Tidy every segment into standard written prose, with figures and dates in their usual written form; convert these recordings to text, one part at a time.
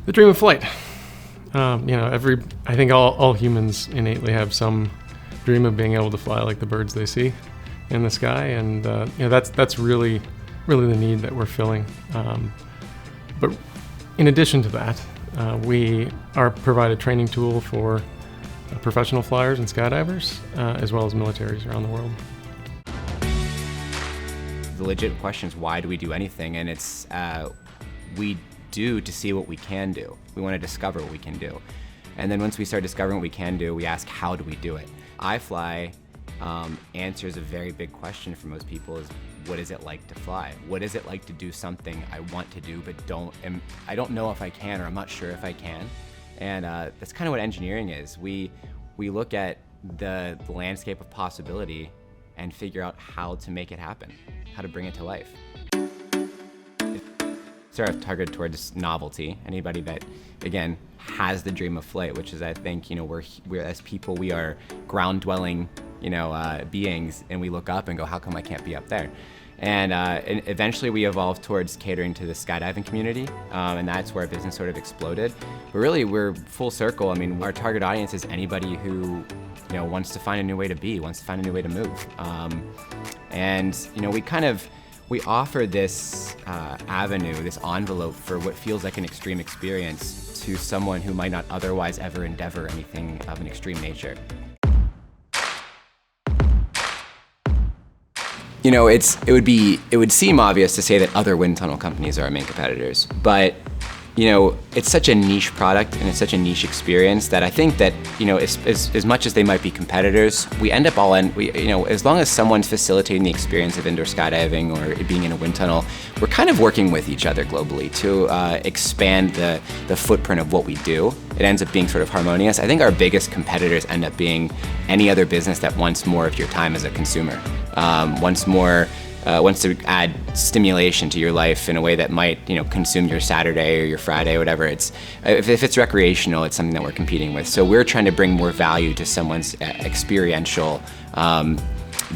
The dream of flight. I think all humans innately have some dream of being able to fly like the birds they see in the sky, and that's really the need that we're filling. But in addition to that, we provide a training tool for professional flyers and skydivers, as well as militaries around the world. The legit question is, why do we do anything? And it's, we do to see what we can do. We want to discover what we can do. And then once we start discovering what we can do, we ask, how do we do it? iFLY answers a very big question for most people is, what is it like to fly? What is it like to do something I want to do, but I don't know if I can, or I'm not sure if I can? And that's kind of what engineering is. We look at the landscape of possibility and figure out how to make it happen, how to bring it to life. Sort of targeted towards novelty. Anybody that, again, has the dream of flight, which is, I think, we're as people, we are ground-dwelling, beings, and we look up and go, how come I can't be up there? And eventually we evolved towards catering to the skydiving community, and that's where our business sort of exploded. But really, we're full circle. I mean, our target audience is anybody who, wants to find a new way to be, wants to find a new way to move. We offer this avenue, this envelope for what feels like an extreme experience to someone who might not otherwise ever endeavor anything of an extreme nature. It would seem obvious to say that other wind tunnel companies are our main competitors, but it's such a niche product and it's such a niche experience that I think that as much as they might be competitors, we end up as long as someone's facilitating the experience of indoor skydiving or being in a wind tunnel, we're kind of working with each other globally to expand the footprint of what we do. It ends up being sort of harmonious. I think our biggest competitors end up being any other business that wants more of your time as a consumer, wants to add stimulation to your life in a way that might, consume your Saturday or your Friday or whatever. If it's recreational, it's something that we're competing with. So we're trying to bring more value to someone's experiential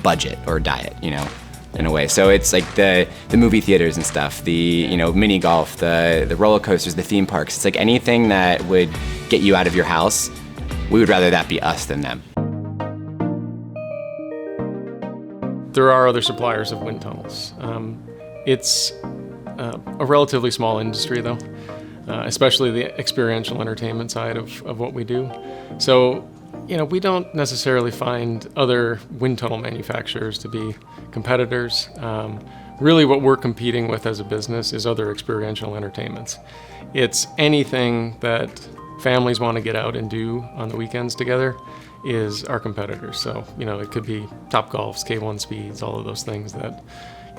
budget or diet, in a way. So it's like the movie theaters and stuff, the mini golf, the roller coasters, the theme parks. It's like anything that would get you out of your house. We would rather that be us than them. There are other suppliers of wind tunnels. It's a relatively small industry, though, especially the experiential entertainment side of what we do. So, we don't necessarily find other wind tunnel manufacturers to be competitors. Really what we're competing with as a business is other experiential entertainments. It's anything that families want to get out and do on the weekends together is our competitors. So, it could be Topgolfs, K1 Speeds, all of those things that,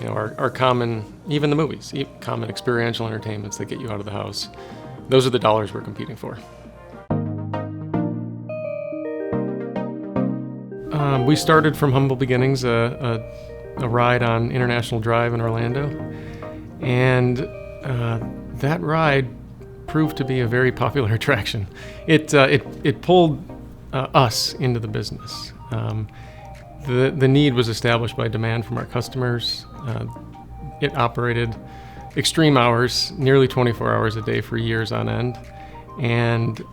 are common, even the movies, common experiential entertainments that get you out of the house. Those are the dollars we're competing for. We started from humble beginnings, a ride on International Drive in Orlando, and that ride proved to be a very popular attraction. It pulled us into the business. The need was established by demand from our customers. It operated extreme hours, nearly 24 hours a day for years on end, and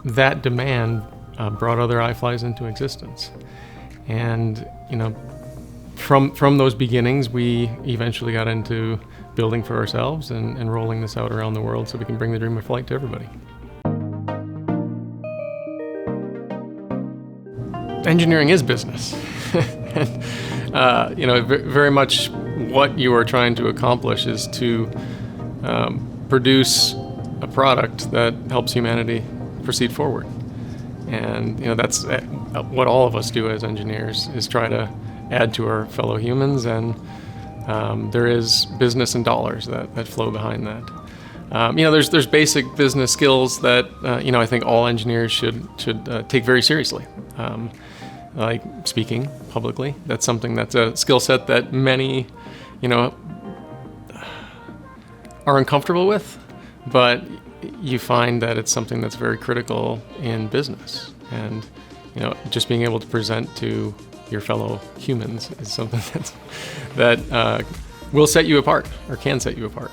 that demand brought other iFLYs into existence. And from those beginnings, we eventually got into building for ourselves and rolling this out around the world so we can bring the dream of flight to everybody. Engineering is business. Very much what you are trying to accomplish is to produce a product that helps humanity proceed forward. And that's what all of us do as engineers, is try to add to our fellow humans, and there is business and dollars that flow behind that. There's basic business skills that I think all engineers should take very seriously. Like speaking publicly. That's something that's a skill set that many, are uncomfortable with, but you find that it's something that's very critical in business. And, just being able to present to your fellow humans is something that will set you apart, or can set you apart.